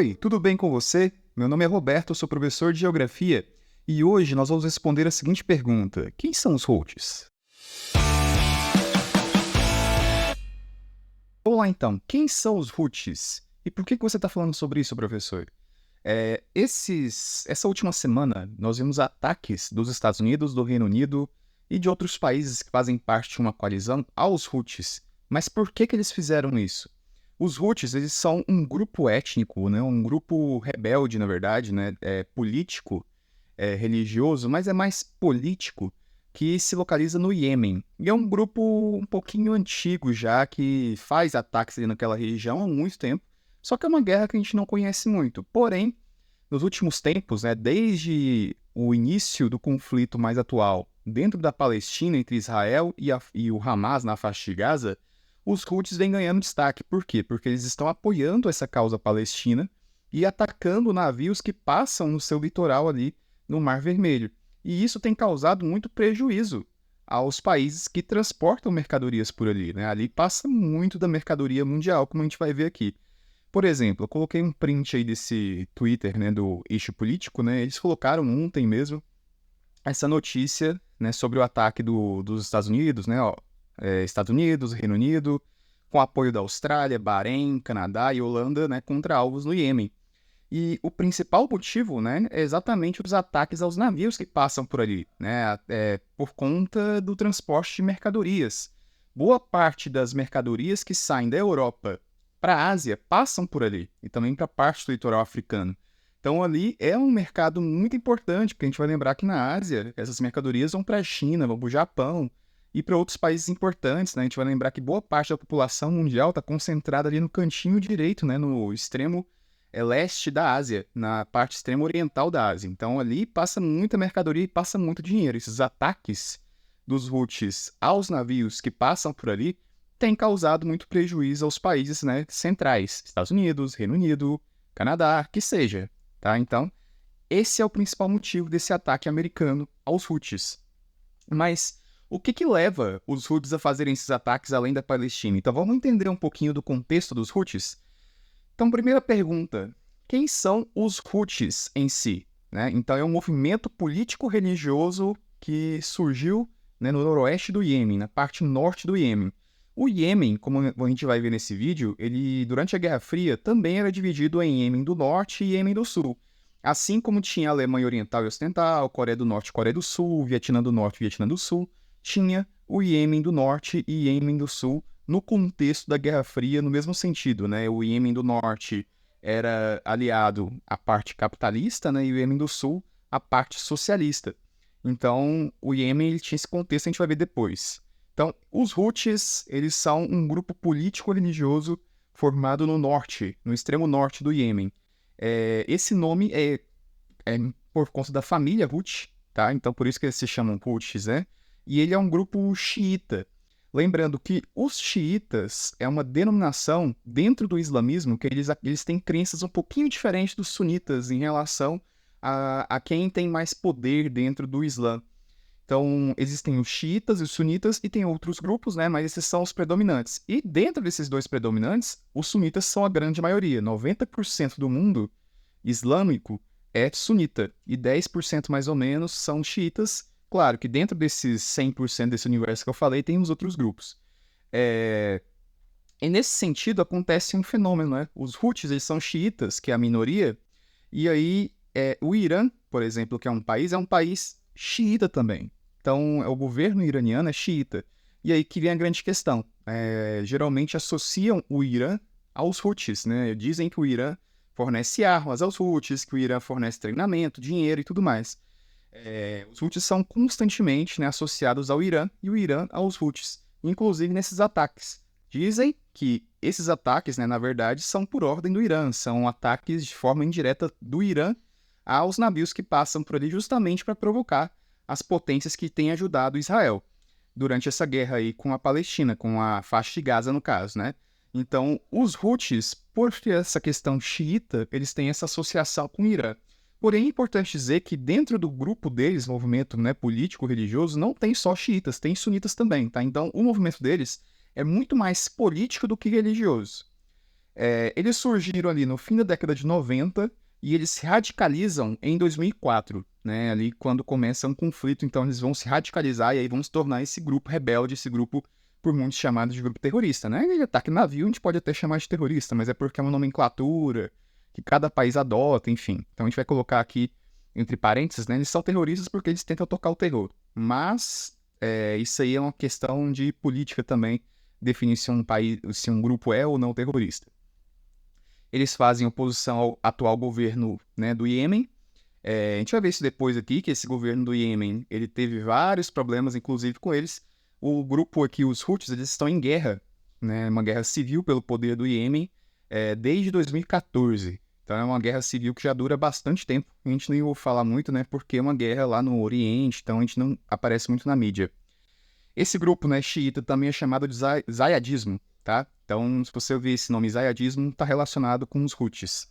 Oi, tudo bem com você? Meu nome é Roberto, sou professor de Geografia e hoje nós vamos responder a seguinte pergunta: quem são os Houthis? Vamos lá então, quem são os Houthis? E por que você está falando sobre isso, professor? Essa última semana nós vimos ataques dos Estados Unidos, do Reino Unido e de outros países que fazem parte de uma coalizão aos Houthis. Mas por que eles fizeram isso? Os Houthis, eles são um grupo étnico, né? Um grupo rebelde, na verdade, né? Político, religioso, mas é mais político, que se localiza no Iêmen. E é um grupo um pouquinho antigo já, que faz ataques ali naquela região há muito tempo, só que é uma guerra que a gente não conhece muito. Porém, nos últimos tempos, né, desde o início do conflito mais atual dentro da Palestina, entre Israel e o Hamas na faixa de Gaza, os Houthis vêm ganhando destaque. Por quê? Porque eles estão apoiando essa causa palestina e atacando navios que passam no seu litoral ali no Mar Vermelho. E isso tem causado muito prejuízo aos países que transportam mercadorias por ali, né? Ali passa muito da mercadoria mundial, como a gente vai ver aqui. Por exemplo, eu coloquei um print aí desse Twitter, né, do Eixo Político, né? Eles colocaram ontem mesmo essa notícia, né, sobre o ataque dos Estados Unidos, né? Estados Unidos, Reino Unido, com apoio da Austrália, Bahrein, Canadá e Holanda, né, contra alvos no Iêmen. E o principal motivo, né, é exatamente os ataques aos navios que passam por ali, né, por conta do transporte de mercadorias. Boa parte das mercadorias que saem da Europa para a Ásia passam por ali, e também para parte do litoral africano. Então ali é um mercado muito importante, porque a gente vai lembrar que na Ásia essas mercadorias vão para a China, vão para o Japão e para outros países importantes, né? A gente vai lembrar que boa parte da população mundial está concentrada ali no cantinho direito, né, no extremo leste da Ásia, na parte extrema oriental da Ásia. Então ali passa muita mercadoria e passa muito dinheiro. Esses ataques dos Houthis aos navios que passam por ali têm causado muito prejuízo aos países, né, centrais, Estados Unidos, Reino Unido, Canadá, que seja, tá? Então, esse é o principal motivo desse ataque americano aos Houthis. Mas o que leva os Houthis a fazerem esses ataques além da Palestina? Então vamos entender um pouquinho do contexto dos Houthis? Então, primeira pergunta: quem são os Houthis em si? Né? Então, é um movimento político-religioso que surgiu, né, no noroeste do Iêmen, na parte norte do Iêmen. O Iêmen, como a gente vai ver nesse vídeo, ele durante a Guerra Fria também era dividido em Iêmen do Norte e Iêmen do Sul. Assim como tinha a Alemanha Oriental e Ocidental, Coreia do Norte e Coreia do Sul, Vietnã do Norte e Vietnã do Sul, tinha o Iêmen do Norte e Iêmen do Sul no contexto da Guerra Fria, no mesmo sentido, né? O Iêmen do Norte era aliado à parte capitalista, né? E o Iêmen do Sul à parte socialista. Então, o Iêmen ele tinha esse contexto, a gente vai ver depois. Então, os Houthis, eles são um grupo político-religioso formado no norte, no extremo norte do Iêmen. Esse nome é por conta da família Houthi, tá? Então, por isso que eles se chamam Houthis, né? E ele é um grupo xiita. Lembrando que os xiitas é uma denominação dentro do islamismo que eles têm crenças um pouquinho diferentes dos sunitas em relação a quem tem mais poder dentro do Islã. Então, existem os xiitas e os sunitas e tem outros grupos, né? Mas esses são os predominantes. E dentro desses dois predominantes, os sunitas são a grande maioria. 90% do mundo islâmico é sunita e 10% mais ou menos são xiitas. Claro que dentro desses 100% desse universo que eu falei, tem os outros grupos. E nesse sentido, acontece um fenômeno, né? Os Houthis, eles são xiitas, que é a minoria, e aí o Irã, por exemplo, que é um país xiita também. Então, o governo iraniano é xiita. E aí que vem a grande questão. Geralmente associam o Irã aos Houthis, né? Dizem que o Irã fornece armas aos Houthis, que o Irã fornece treinamento, dinheiro e tudo mais. Os Houthis são constantemente, né, associados ao Irã e o Irã aos Houthis, inclusive nesses ataques. Dizem que esses ataques, né, na verdade, são por ordem do Irã, são ataques de forma indireta do Irã aos navios que passam por ali justamente para provocar as potências que têm ajudado Israel durante essa guerra aí com a Palestina, com a faixa de Gaza no caso, né? Então, os Houthis, por ter essa questão xiita, eles têm essa associação com o Irã. Porém, é importante dizer que dentro do grupo deles, movimento, né, político-religioso, não tem só xiitas, tem sunitas também, tá? Então, o movimento deles é muito mais político do que religioso. Eles surgiram ali no fim da década de 90 e eles se radicalizam em 2004, né? Ali quando começa um conflito, então eles vão se radicalizar e aí vão se tornar esse grupo rebelde, esse grupo por muitos chamado de grupo terrorista, né? E ataque navio a gente pode até chamar de terrorista, mas é porque é uma nomenclatura que cada país adota, enfim. Então a gente vai colocar aqui entre parênteses, né? Eles são terroristas porque eles tentam tocar o terror. Mas isso aí é uma questão de política também, definir se um país, se um grupo é ou não terrorista. Eles fazem oposição ao atual governo, né, do Iêmen. A gente vai ver isso depois aqui, que esse governo do Iêmen, ele teve vários problemas, inclusive com eles. O grupo aqui, os Houthis, eles estão em guerra, né, uma guerra civil pelo poder do Iêmen, desde 2014. Então é uma guerra civil que já dura bastante tempo. A gente nem ouve falar muito, né, porque é uma guerra lá no Oriente, então a gente não aparece muito na mídia. Esse grupo, né, xiita, também é chamado de zayadismo, tá? Então, se você ouvir esse nome zayadismo, está relacionado com os Houthis.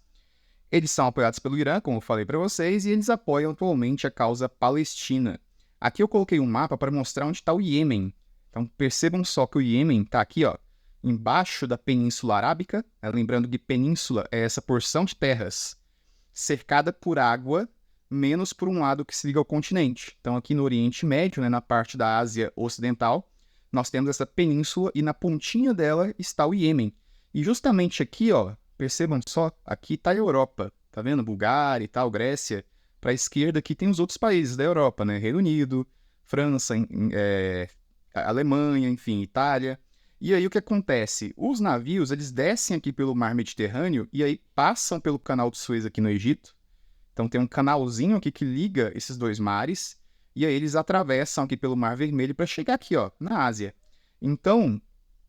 Eles são apoiados pelo Irã, como eu falei para vocês, e eles apoiam atualmente a causa palestina. Aqui eu coloquei um mapa para mostrar onde está o Iêmen. Então, percebam só que o Iêmen está aqui, ó, embaixo da Península Arábica, né? Lembrando que península é essa porção de terras cercada por água, menos por um lado que se liga ao continente. Então, aqui no Oriente Médio, né, na parte da Ásia Ocidental, nós temos essa península e na pontinha dela está o Iêmen. E justamente aqui, ó, percebam só, aqui está a Europa, tá vendo? Bulgária e tal, Grécia. Para a esquerda aqui tem os outros países da Europa, né? Reino Unido, França, Alemanha, enfim, Itália. E aí o que acontece? Os navios, eles descem aqui pelo mar Mediterrâneo e aí passam pelo canal de Suez aqui no Egito. Então tem um canalzinho aqui que liga esses dois mares e aí eles atravessam aqui pelo Mar Vermelho para chegar aqui, ó, na Ásia. Então,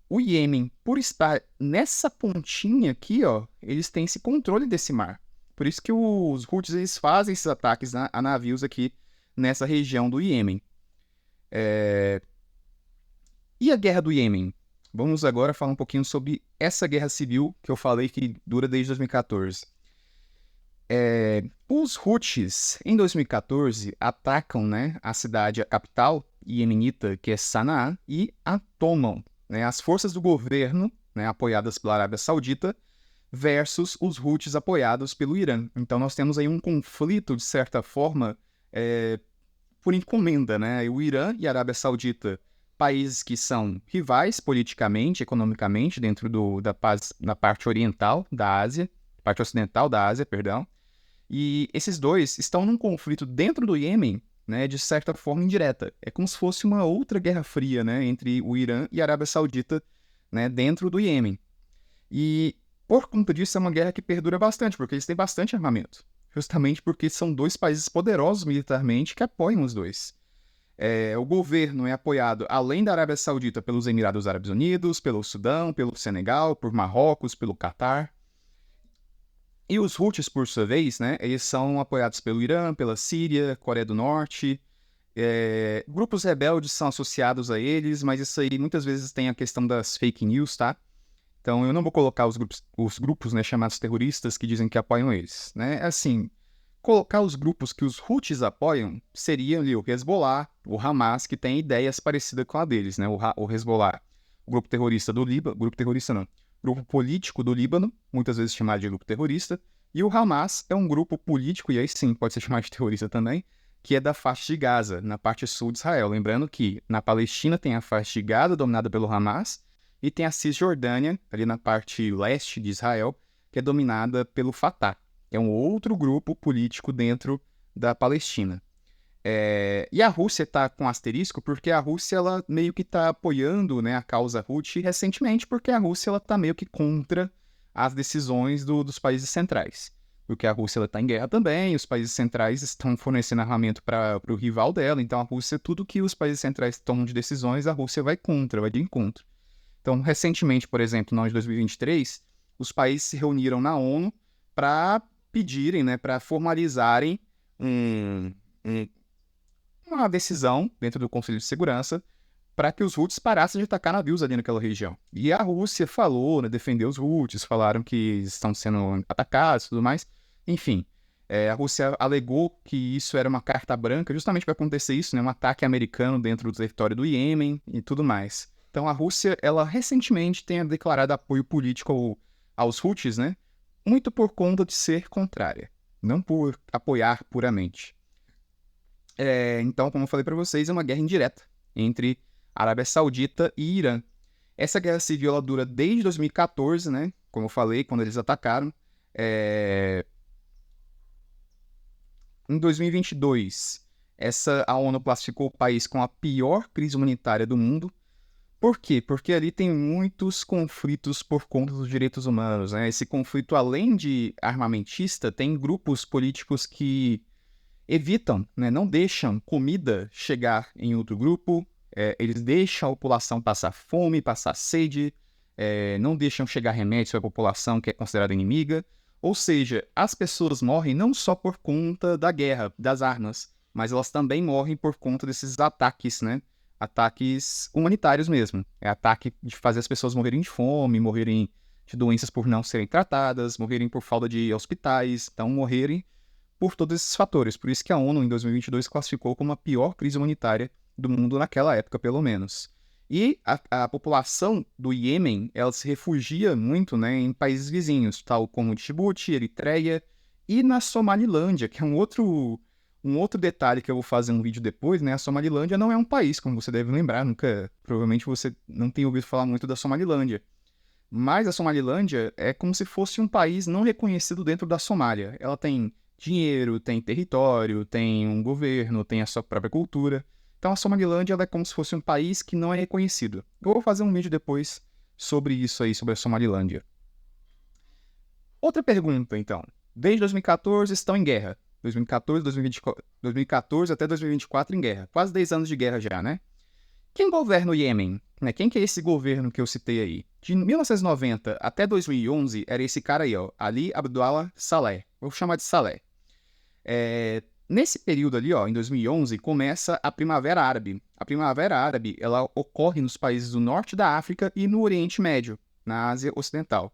o Iêmen, por estar nessa pontinha aqui, ó, eles têm esse controle desse mar. Por isso que os Houthis, eles fazem esses ataques a navios aqui nessa região do Iêmen. E a guerra do Iêmen? Vamos agora falar um pouquinho sobre essa guerra civil que eu falei que dura desde 2014. Os Houthis, em 2014, atacam, né, a cidade, a capital iemenita, que é Sanaa, e a tomam, né, as forças do governo, né, apoiadas pela Arábia Saudita, versus os Houthis apoiados pelo Irã. Então nós temos aí um conflito, de certa forma, por encomenda, né? O Irã e a Arábia Saudita, países que são rivais politicamente, economicamente, dentro da parte oriental da Ásia, parte ocidental da Ásia, perdão. E esses dois estão num conflito dentro do Iêmen, né, de certa forma indireta. É como se fosse uma outra guerra fria, né, entre o Irã e a Arábia Saudita, né, dentro do Iêmen. E por conta disso é uma guerra que perdura bastante, porque eles têm bastante armamento. Justamente porque são dois países poderosos militarmente que apoiam os dois. O governo é apoiado, além da Arábia Saudita, pelos Emirados Árabes Unidos, pelo Sudão, pelo Senegal, por Marrocos, pelo Catar. E os Houthis, por sua vez, né, eles são apoiados pelo Irã, pela Síria, Coreia do Norte. Grupos rebeldes são associados a eles, mas isso aí muitas vezes tem a questão das fake news, tá? Então eu não vou colocar os grupos, né, chamados terroristas que dizem que apoiam eles, né? Assim, colocar os grupos que os Houthis apoiam seria ali o Hezbollah, o Hamas, que tem ideias parecidas com a deles, né? O Hezbollah, o grupo terrorista do Líbano, grupo terrorista não, grupo político do Líbano, muitas vezes chamado de grupo terrorista, e o Hamas é um grupo político, e aí sim pode ser chamado de terrorista também, que é da faixa de Gaza, na parte sul de Israel. Lembrando que na Palestina tem a faixa de Gaza, dominada pelo Hamas, e tem a Cisjordânia, ali na parte leste de Israel, que é dominada pelo Fatah. É um outro grupo político dentro da Palestina. E a Rússia está com asterisco porque a Rússia ela meio que está apoiando, né, a causa Houthi recentemente, porque a Rússia está meio que contra as decisões dos países centrais. Porque a Rússia está em guerra também, os países centrais estão fornecendo armamento para o rival dela, então a Rússia, tudo que os países centrais tomam de decisões, a Rússia vai contra, vai de encontro. Então, recentemente, por exemplo, no ano de 2023, os países se reuniram na ONU para pedirem, né, para formalizarem uma decisão dentro do Conselho de Segurança para que os Houthis parassem de atacar navios ali naquela região. E a Rússia falou, né, defendeu os Houthis, falaram que estão sendo atacados e tudo mais. Enfim, a Rússia alegou que isso era uma carta branca, justamente para acontecer isso, né, um ataque americano dentro do território do Iêmen e tudo mais. Então a Rússia, ela recentemente tem declarado apoio político aos Houthis, né? Muito por conta de ser contrária, não por apoiar puramente. Então, como eu falei para vocês, é uma guerra indireta entre Arábia Saudita e Irã. Essa guerra civil ela dura desde 2014, né? Como eu falei, quando eles atacaram. Em 2022, a ONU classificou o país com a pior crise humanitária do mundo. Por quê? Porque ali tem muitos conflitos por conta dos direitos humanos, né? Esse conflito, além de armamentista, tem grupos políticos que evitam, né? Não deixam comida chegar em outro grupo, eles deixam a população passar fome, passar sede, não deixam chegar remédios para a população que é considerada inimiga. Ou seja, as pessoas morrem não só por conta da guerra, das armas, mas elas também morrem por conta desses ataques, né? Ataques humanitários mesmo. É ataque de fazer as pessoas morrerem de fome, morrerem de doenças por não serem tratadas, morrerem por falta de hospitais, então morrerem por todos esses fatores. Por isso que a ONU, em 2022, classificou como a pior crise humanitária do mundo naquela época, pelo menos. E a população do Iêmen, ela se refugia muito, né, em países vizinhos, tal como Djibouti, Eritreia e na Somalilândia, que é um outro detalhe que eu vou fazer um vídeo depois, né? A Somalilândia não é um país, como você deve lembrar, provavelmente você não tem ouvido falar muito da Somalilândia. Mas a Somalilândia é como se fosse um país não reconhecido dentro da Somália. Ela tem dinheiro, tem território, tem um governo, tem a sua própria cultura. Então a Somalilândia ela é como se fosse um país que não é reconhecido. Eu vou fazer um vídeo depois sobre isso aí, sobre a Somalilândia. Outra pergunta, então. Desde 2014 estão em guerra. 2014, 2014 até 2024 em guerra. Quase 10 anos de guerra já, né? Quem governa o Iêmen? Quem que é esse governo que eu citei aí? De 1990 até 2011 era esse cara aí, ó, Ali Abdullah Saleh. Vou chamar de Saleh. Nesse período ali, ó, em 2011, começa a Primavera Árabe. A Primavera Árabe ela ocorre nos países do norte da África e no Oriente Médio, na Ásia Ocidental.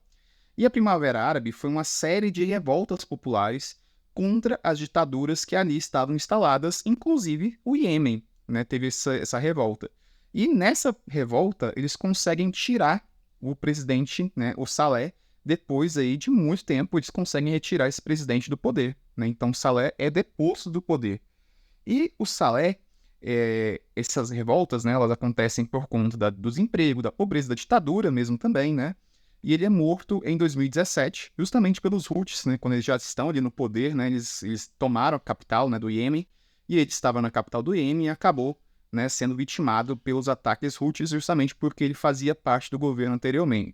E a Primavera Árabe foi uma série de revoltas populares contra as ditaduras que ali estavam instaladas, inclusive o Iêmen, né, teve essa revolta. E nessa revolta, eles conseguem tirar o presidente, né, o Saleh, depois aí de muito tempo, eles conseguem retirar esse presidente do poder. Né? Então, Saleh é deposto do poder. E o Saleh, essas revoltas, né, elas acontecem por conta do desemprego, da pobreza, da ditadura mesmo também, né? E ele é morto em 2017, justamente pelos Houthis, né? Quando eles já estão ali no poder, né? Eles tomaram a capital, né, do Iêmen, e ele estava na capital do Iêmen e acabou, né, sendo vitimado pelos ataques Houthis justamente porque ele fazia parte do governo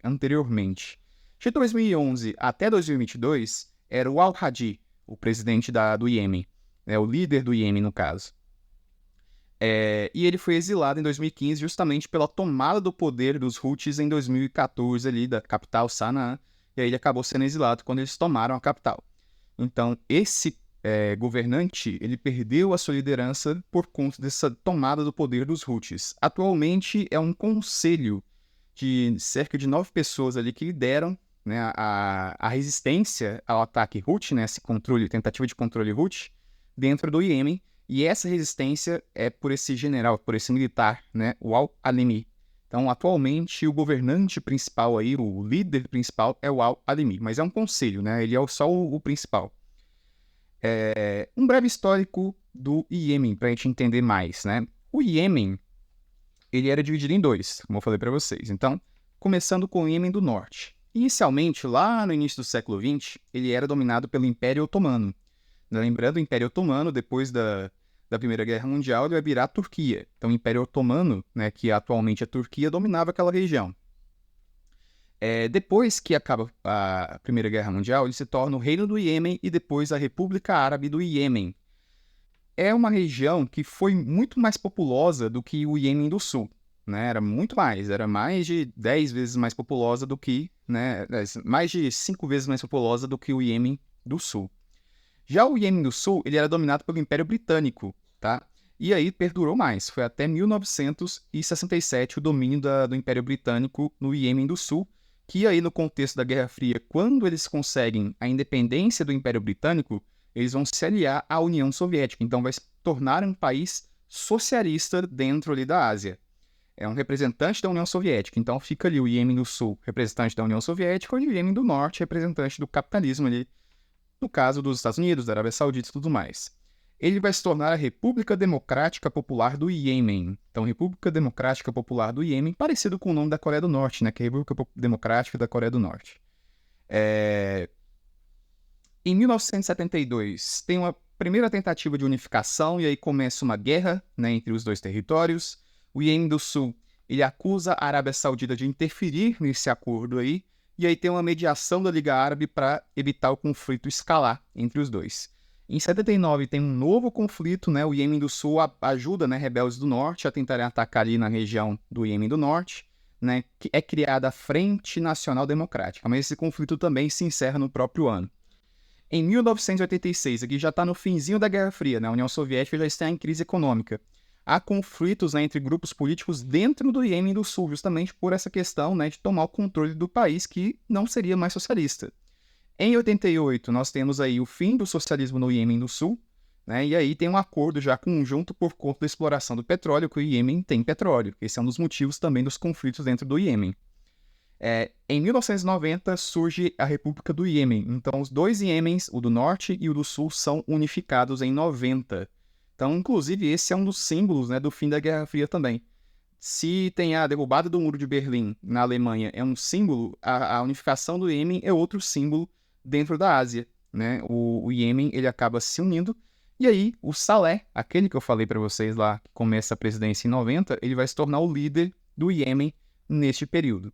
anteriormente. De 2011 até 2022, era o Al-Hadi, o presidente do Iêmen, o líder do Iêmen, no caso. E ele foi exilado em 2015 justamente pela tomada do poder dos Houthis em 2014, ali, da capital Sanaa, e aí ele acabou sendo exilado quando eles tomaram a capital. Então, esse governante, ele perdeu a sua liderança por conta dessa tomada do poder dos Houthis. Atualmente, é um conselho de cerca de 9 pessoas ali que lideram, né, a resistência ao ataque Houthi, né, tentativa de controle Houthi, dentro do Iêmen, e essa resistência é por esse general, por esse militar, né, o Al-Alimi. Então, atualmente, o governante principal aí, o líder principal é o Al-Alimi, mas é um conselho, né, ele é só o principal. Um breve histórico do Iêmen, para a gente entender mais, né? O Iêmen, ele era dividido em dois, como eu falei para vocês. Então, começando com o Iêmen do Norte. Inicialmente, lá no início do século XX, ele era dominado pelo Império Otomano. Lembrando, o Império Otomano, depois da Primeira Guerra Mundial, ele vai virar a Turquia. Então, o Império Otomano, né, que atualmente é a Turquia, dominava aquela região. Depois que acaba a Primeira Guerra Mundial, ele se torna o Reino do Iêmen e depois a República Árabe do Iêmen. É uma região que foi muito mais populosa do que o Iêmen do Sul. Né? Era mais de 10 vezes mais populosa do que, né, mais de 5 vezes mais populosa do que o Iêmen do Sul. Já o Iêmen do Sul, ele era dominado pelo Império Britânico, tá? E aí perdurou mais, foi até 1967 o domínio do Império Britânico no Iêmen do Sul, que aí no contexto da Guerra Fria, quando eles conseguem a independência do Império Britânico, eles vão se aliar à União Soviética, então vai se tornar um país socialista dentro ali da Ásia. é um representante da União Soviética. Então fica ali o Iêmen do Sul, representante da União Soviética, e o Iêmen do Norte, representante do capitalismo ali, no caso dos Estados Unidos, da Arábia Saudita e tudo mais. Ele vai se tornar a República Democrática Popular do Iêmen. Então, República Democrática Popular do Iêmen, parecido com o nome da Coreia do Norte, né? Que é a República Democrática da Coreia do Norte. Em 1972, tem uma primeira tentativa de unificação e aí começa uma guerra, né, entre os dois territórios. O Iêmen do Sul, ele acusa a Arábia Saudita de interferir nesse acordo aí, e aí tem uma mediação da Liga Árabe para evitar o conflito escalar entre os dois. Em 79 tem um novo conflito, né? O Iêmen do Sul ajuda, né, rebeldes do Norte a tentarem atacar ali na região do Iêmen do Norte, né? Que é criada a Frente Nacional Democrática, mas esse conflito também se encerra no próprio ano. Em 1986, aqui já está no finzinho da Guerra Fria, né? A União Soviética já está em crise econômica. Há conflitos, né, entre grupos políticos dentro do Iêmen do Sul, justamente por essa questão, né, de tomar o controle do país que não seria mais socialista. Em 88, nós temos aí o fim do socialismo no Iêmen do Sul, né, e aí tem um acordo já conjunto por conta da exploração do petróleo, que o Iêmen tem petróleo. Esse é um dos motivos também dos conflitos dentro do Iêmen. Em 1990 surge a República do Iêmen. Então, os dois Iêmens, o do Norte e o do Sul, são unificados em 90. Então, inclusive, esse é um dos símbolos, né, do fim da Guerra Fria também. Se tem a derrubada do Muro de Berlim na Alemanha é um símbolo, a unificação do Iêmen é outro símbolo dentro da Ásia, né? O Iêmen, ele acaba se unindo, e aí o Saleh, aquele que eu falei para vocês lá, que começa a presidência em 90, ele vai se tornar o líder do Iêmen neste período.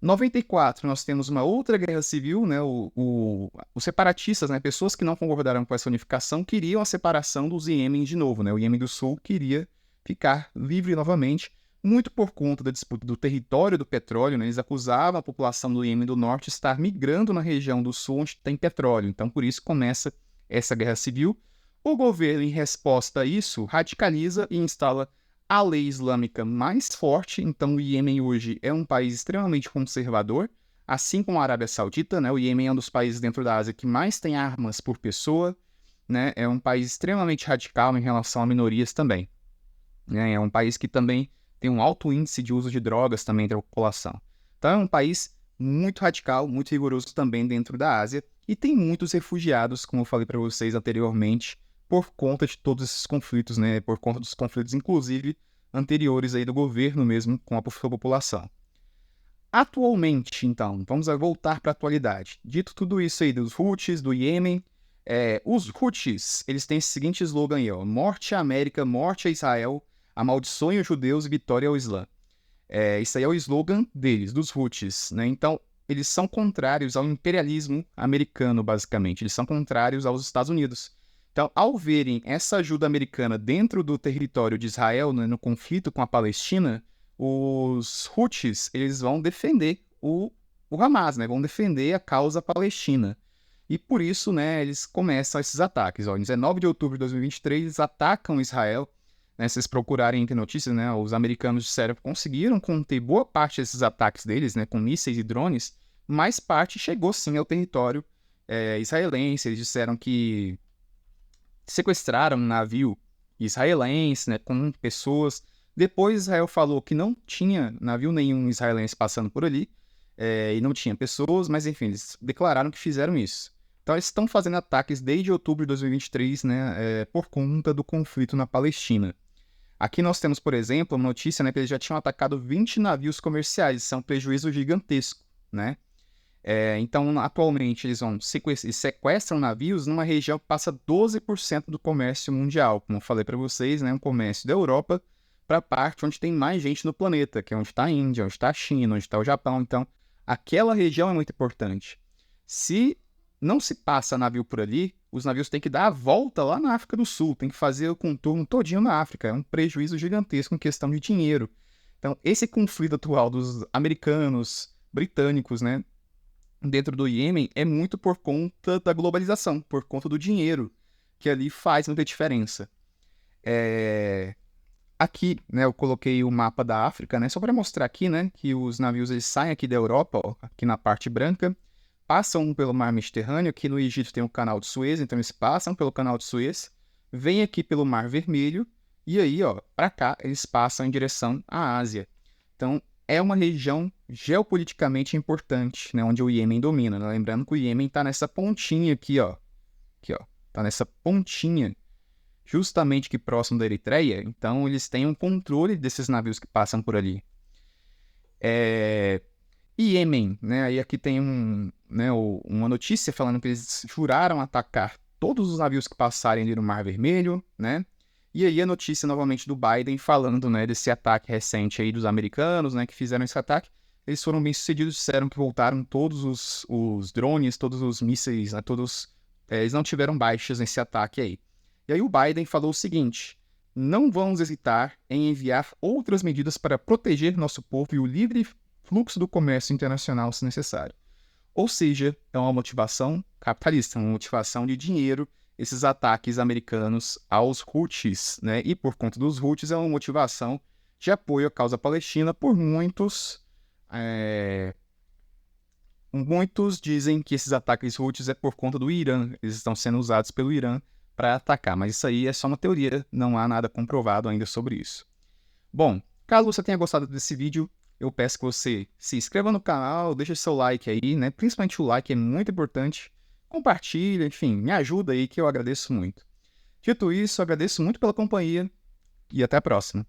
94, nós temos uma outra guerra civil, né? Os separatistas, né? Pessoas que não concordaram com essa unificação, queriam a separação dos Iêmen de novo, né? O Iêmen do Sul queria ficar livre novamente, muito por conta da disputa do território do petróleo, né? Eles acusavam a população do Iêmen do Norte de estar migrando na região do Sul, onde tem petróleo. Então, por isso começa essa guerra civil. O governo, em resposta a isso, radicaliza e instala a lei islâmica mais forte. Então, o Iêmen hoje é um país extremamente conservador, assim como a Arábia Saudita, né? O Iêmen é um dos países dentro da Ásia que mais tem armas por pessoa, né? É um país extremamente radical em relação a minorias também, né? É um país que também tem um alto índice de uso de drogas também entre a população. Então, é um país muito radical, muito rigoroso também dentro da Ásia, e tem muitos refugiados, como eu falei para vocês anteriormente, por conta de todos esses conflitos, né? Por conta dos conflitos, inclusive, anteriores aí do governo mesmo com a sua população. Atualmente, então, vamos voltar para a atualidade. Dito tudo isso aí dos Houthis, do Iêmen, os Houthis, eles têm esse seguinte slogan aí, ó: morte à América, morte a Israel, amaldiçoem os judeus e vitória ao Islã. Isso aí é o slogan deles, dos Houthis, né? Então, eles são contrários ao imperialismo americano, basicamente. Eles são contrários aos Estados Unidos. Então, ao verem essa ajuda americana dentro do território de Israel, né, no conflito com a Palestina, os Houthis, eles vão defender o Hamas, né, vão defender a causa palestina. E por isso, né, eles começam esses ataques. Ó, em 19 de outubro de 2023, eles atacam Israel. Né, se vocês procurarem entre notícias, né, os americanos disseram que conseguiram conter boa parte desses ataques deles, né, com mísseis e drones, mas parte chegou sim ao território israelense. Eles disseram que sequestraram um navio israelense, né, com pessoas. Depois Israel falou que não tinha navio nenhum israelense passando por ali, e não tinha pessoas, mas enfim, eles declararam que fizeram isso. Então eles estão fazendo ataques desde outubro de 2023, né, por conta do conflito na Palestina. Aqui nós temos, por exemplo, uma notícia, né, que eles já tinham atacado 20 navios comerciais. Isso é um prejuízo gigantesco, né? Então, atualmente, eles sequestram navios numa região que passa 12% do comércio mundial. Como eu falei para vocês, né, um comércio da Europa para a parte onde tem mais gente no planeta, que é onde está a Índia, onde está a China, onde está o Japão. Então, aquela região é muito importante. Se não se passa navio por ali, os navios têm que dar a volta lá na África do Sul, tem que fazer o contorno todinho na África. É um prejuízo gigantesco em questão de dinheiro. Então, esse conflito atual dos americanos, britânicos, né, dentro do Iêmen é muito por conta da globalização, por conta do dinheiro, que ali faz muita diferença. Aqui, né, eu coloquei o mapa da África, né, só para mostrar aqui, né, que os navios eles saem aqui da Europa, ó, aqui na parte branca, passam pelo mar Mediterrâneo. Aqui no Egito tem o canal de Suez, então eles passam pelo canal de Suez, vêm aqui pelo Mar Vermelho E aí, ó, para cá, eles passam em direção à Ásia. Então, é uma região geopoliticamente importante, né, onde o Iêmen domina, né? Lembrando que o Iêmen está nessa pontinha aqui, ó. Aqui, ó. Tá nessa pontinha, justamente aqui próximo da Eritreia. Então, eles têm um controle desses navios que passam por ali. Iêmen, né? Aí aqui tem uma notícia falando que eles juraram atacar todos os navios que passarem ali no Mar Vermelho, né? E aí a notícia novamente do Biden falando, né, desse ataque recente aí dos americanos, né, que fizeram esse ataque. Eles foram bem sucedidos, disseram que voltaram todos os drones, todos os mísseis, né, eles não tiveram baixas nesse ataque aí. E aí o Biden falou o seguinte: não vamos hesitar em enviar outras medidas para proteger nosso povo e o livre fluxo do comércio internacional se necessário. Ou seja, é uma motivação capitalista, uma motivação de dinheiro, esses ataques americanos aos Houthis, né? E por conta dos Houthis é uma motivação de apoio à causa palestina por muitos. Muitos dizem que esses ataques Houthis é por conta do Irã, eles estão sendo usados pelo Irã para atacar, mas isso aí é só uma teoria, não há nada comprovado ainda sobre isso. Bom, caso você tenha gostado desse vídeo, eu peço que você se inscreva no canal, deixe seu like aí, né? Principalmente o like é muito importante. Compartilha, enfim, me ajuda aí que eu agradeço muito. Dito isso, agradeço muito pela companhia e até a próxima.